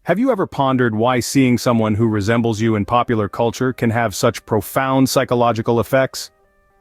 Have you ever pondered why seeing someone who resembles you in popular culture can have such profound psychological effects?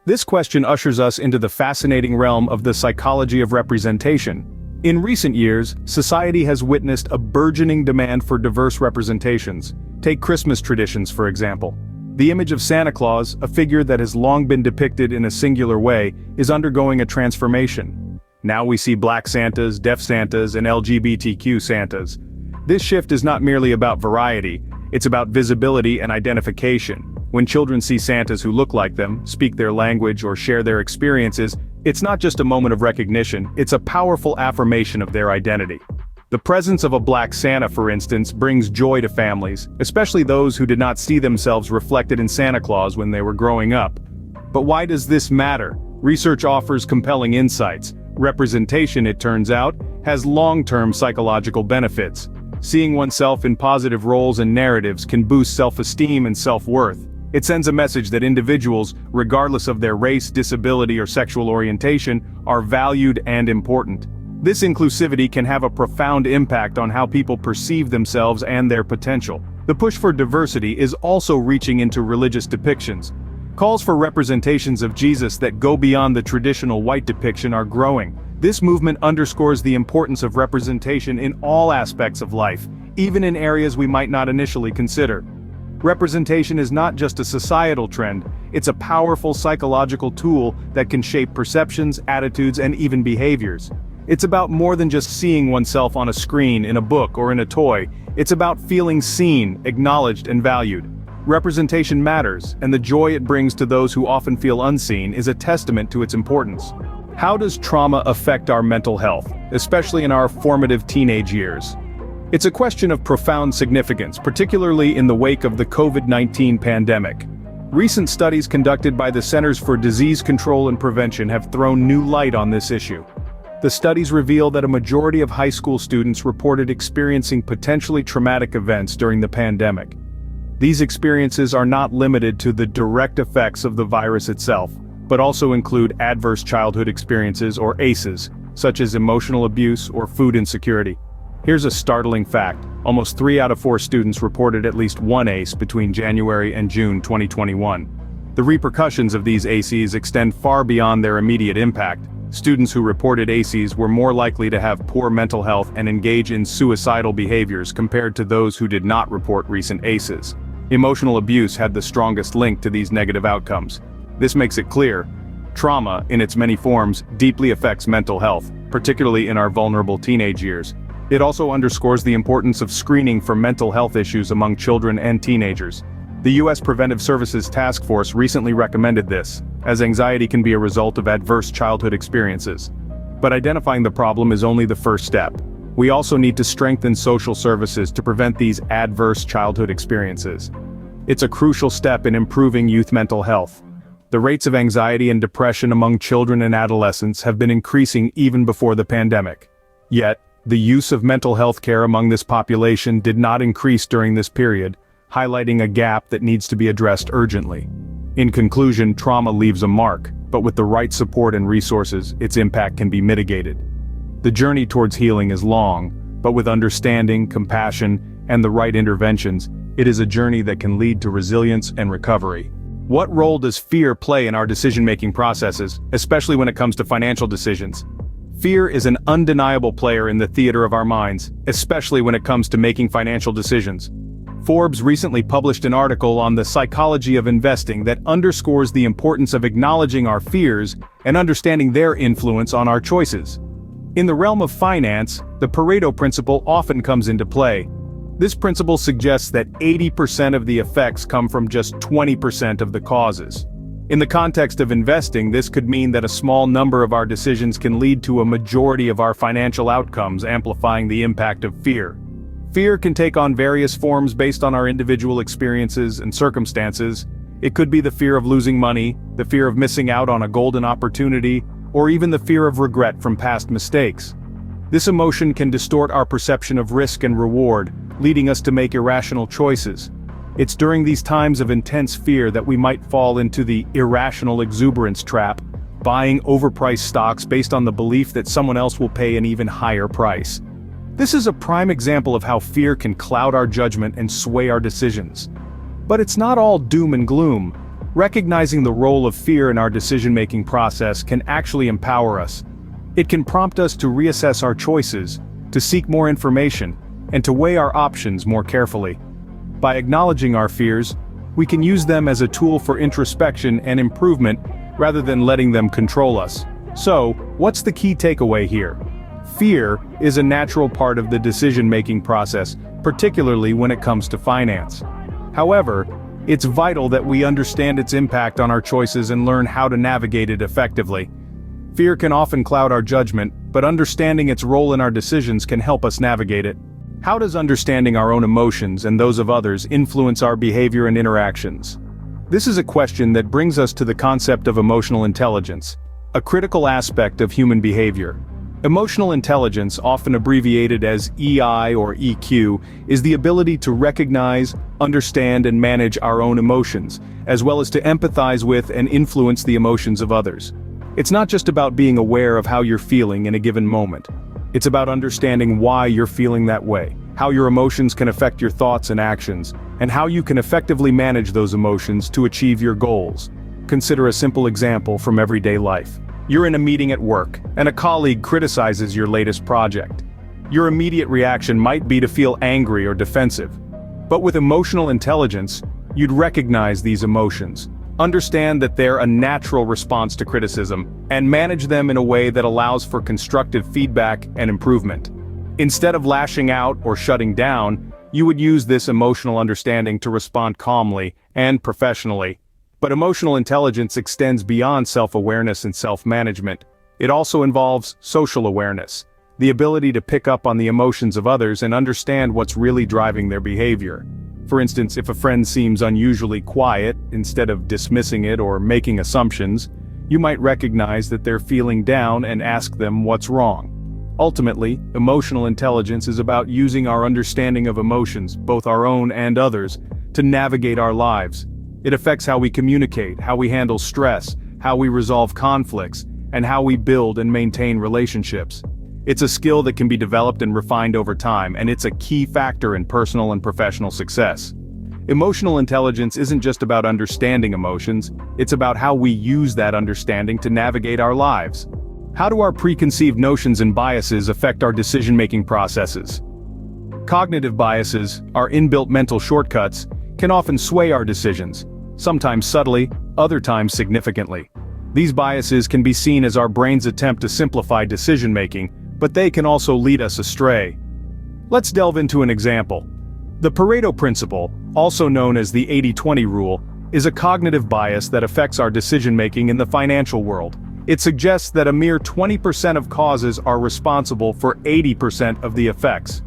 This question ushers us into the fascinating realm of the psychology of representation. In recent years, society has witnessed a burgeoning demand for diverse representations. Take Christmas traditions, for example. The image of Santa Claus, a figure that has long been depicted in a singular way, is undergoing a transformation. Now we see Black Santas, Deaf Santas, and LGBTQ Santas. This shift is not merely about variety, it's about visibility and identification. When children see Santas who look like them, speak their language, or share their experiences, it's not just a moment of recognition, it's a powerful affirmation of their identity. The presence of a Black Santa, for instance, brings joy to families, especially those who did not see themselves reflected in Santa Claus when they were growing up. But why does this matter? Research offers compelling insights. Representation, it turns out, has long-term psychological benefits. Seeing oneself in positive roles and narratives can boost self-esteem and self-worth. It sends a message that individuals, regardless of their race, disability, or sexual orientation, are valued and important. This inclusivity can have a profound impact on how people perceive themselves and their potential. The push for diversity is also reaching into religious depictions. Calls for representations of Jesus that go beyond the traditional white depiction are growing. This movement underscores the importance of representation in all aspects of life, even in areas we might not initially consider. Representation is not just a societal trend, it's a powerful psychological tool that can shape perceptions, attitudes, and even behaviors. It's about more than just seeing oneself on a screen, in a book, or in a toy. It's about feeling seen, acknowledged, and valued. Representation matters, and the joy it brings to those who often feel unseen is a testament to its importance. How does trauma affect our mental health, especially in our formative teenage years? It's a question of profound significance, particularly in the wake of the COVID-19 pandemic. Recent studies conducted by the Centers for Disease Control and Prevention have thrown new light on this issue. The studies reveal that a majority of high school students reported experiencing potentially traumatic events during the pandemic. These experiences are not limited to the direct effects of the virus itself, but also include adverse childhood experiences, or ACEs, such as emotional abuse or food insecurity. Here's a startling fact: almost 3 out of 4 students reported at least one ACE between January and June 2021. The repercussions of these ACEs extend far beyond their immediate impact. Students who reported ACEs were more likely to have poor mental health and engage in suicidal behaviors compared to those who did not report recent ACEs. Emotional abuse had the strongest link to these negative outcomes. This makes it clear: trauma, in its many forms, deeply affects mental health, particularly in our vulnerable teenage years. It also underscores the importance of screening for mental health issues among children and teenagers. The U.S. Preventive Services Task Force recently recommended this, as anxiety can be a result of adverse childhood experiences. But identifying the problem is only the first step. We also need to strengthen social services to prevent these adverse childhood experiences. It's a crucial step in improving youth mental health. The rates of anxiety and depression among children and adolescents have been increasing even before the pandemic. Yet, the use of mental health care among this population did not increase during this period, highlighting a gap that needs to be addressed urgently. In conclusion, trauma leaves a mark, but with the right support and resources, its impact can be mitigated. The journey towards healing is long, but with understanding, compassion, and the right interventions, it is a journey that can lead to resilience and recovery. What role does fear play in our decision-making processes, especially when it comes to financial decisions? Fear is an undeniable player in the theater of our minds, especially when it comes to making financial decisions. Forbes recently published an article on the psychology of investing that underscores the importance of acknowledging our fears and understanding their influence on our choices. In the realm of finance, the Pareto principle often comes into play. This principle suggests that 80% of the effects come from just 20% of the causes. In the context of investing, this could mean that a small number of our decisions can lead to a majority of our financial outcomes, amplifying the impact of fear. Fear can take on various forms based on our individual experiences and circumstances. It could be the fear of losing money, the fear of missing out on a golden opportunity, or even the fear of regret from past mistakes. This emotion can distort our perception of risk and reward, leading us to make irrational choices. It's during these times of intense fear that we might fall into the irrational exuberance trap, buying overpriced stocks based on the belief that someone else will pay an even higher price. This is a prime example of how fear can cloud our judgment and sway our decisions. But it's not all doom and gloom. Recognizing the role of fear in our decision-making process can actually empower us. It can prompt us to reassess our choices, to seek more information, and to weigh our options more carefully. By acknowledging our fears, we can use them as a tool for introspection and improvement rather than letting them control us. So, what's the key takeaway here? Fear is a natural part of the decision-making process, particularly when it comes to finance. However, it's vital that we understand its impact on our choices and learn how to navigate it effectively. Fear can often cloud our judgment, but understanding its role in our decisions can help us navigate it. How does understanding our own emotions and those of others influence our behavior and interactions? This is a question that brings us to the concept of emotional intelligence, a critical aspect of human behavior. Emotional intelligence, often abbreviated as EI or EQ, is the ability to recognize, understand and manage our own emotions, as well as to empathize with and influence the emotions of others. It's not just about being aware of how you're feeling in a given moment. It's about understanding why you're feeling that way, how your emotions can affect your thoughts and actions, and how you can effectively manage those emotions to achieve your goals. Consider a simple example from everyday life. You're in a meeting at work, and a colleague criticizes your latest project. Your immediate reaction might be to feel angry or defensive. But with emotional intelligence, you'd recognize these emotions, understand that they're a natural response to criticism, and manage them in a way that allows for constructive feedback and improvement. Instead of lashing out or shutting down, you would use this emotional understanding to respond calmly and professionally. But emotional intelligence extends beyond self-awareness and self-management. It also involves social awareness, the ability to pick up on the emotions of others and understand what's really driving their behavior. For instance, if a friend seems unusually quiet, instead of dismissing it or making assumptions, you might recognize that they're feeling down and ask them what's wrong. Ultimately, emotional intelligence is about using our understanding of emotions, both our own and others, to navigate our lives. It affects how we communicate, how we handle stress, how we resolve conflicts, and how we build and maintain relationships. It's a skill that can be developed and refined over time, and it's a key factor in personal and professional success. Emotional intelligence isn't just about understanding emotions, it's about how we use that understanding to navigate our lives. How do our preconceived notions and biases affect our decision-making processes? Cognitive biases, our inbuilt mental shortcuts, can often sway our decisions, sometimes subtly, other times significantly. These biases can be seen as our brain's attempt to simplify decision-making, but they can also lead us astray. Let's delve into an example. The Pareto principle, also known as the 80-20 rule, is a cognitive bias that affects our decision-making in the financial world. It suggests that a mere 20% of causes are responsible for 80% of the effects.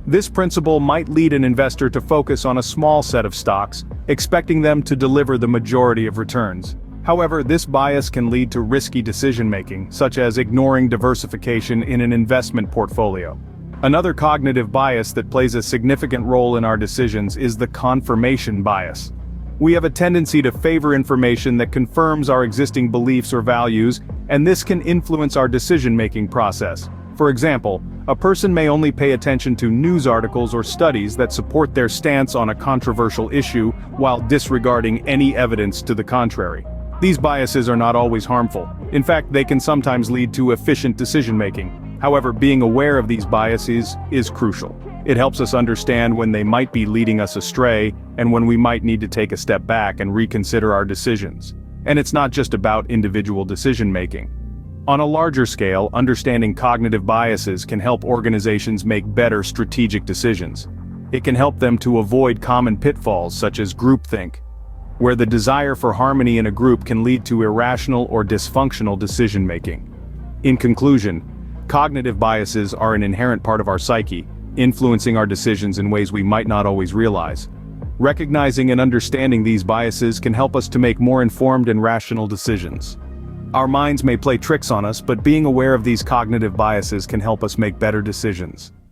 This principle might lead an investor to focus on a small set of stocks, expecting them to deliver the majority of returns. However, this bias can lead to risky decision-making, such as ignoring diversification in an investment portfolio. Another cognitive bias that plays a significant role in our decisions is the confirmation bias. We have a tendency to favor information that confirms our existing beliefs or values, and this can influence our decision-making process. For example, a person may only pay attention to news articles or studies that support their stance on a controversial issue while disregarding any evidence to the contrary. These biases are not always harmful. In fact, they can sometimes lead to efficient decision-making. However, being aware of these biases is crucial. It helps us understand when they might be leading us astray and when we might need to take a step back and reconsider our decisions. And it's not just about individual decision-making. On a larger scale, understanding cognitive biases can help organizations make better strategic decisions. It can help them to avoid common pitfalls such as groupthink, where the desire for harmony in a group can lead to irrational or dysfunctional decision-making. In conclusion, cognitive biases are an inherent part of our psyche, influencing our decisions in ways we might not always realize. Recognizing and understanding these biases can help us to make more informed and rational decisions. Our minds may play tricks on us, but being aware of these cognitive biases can help us make better decisions.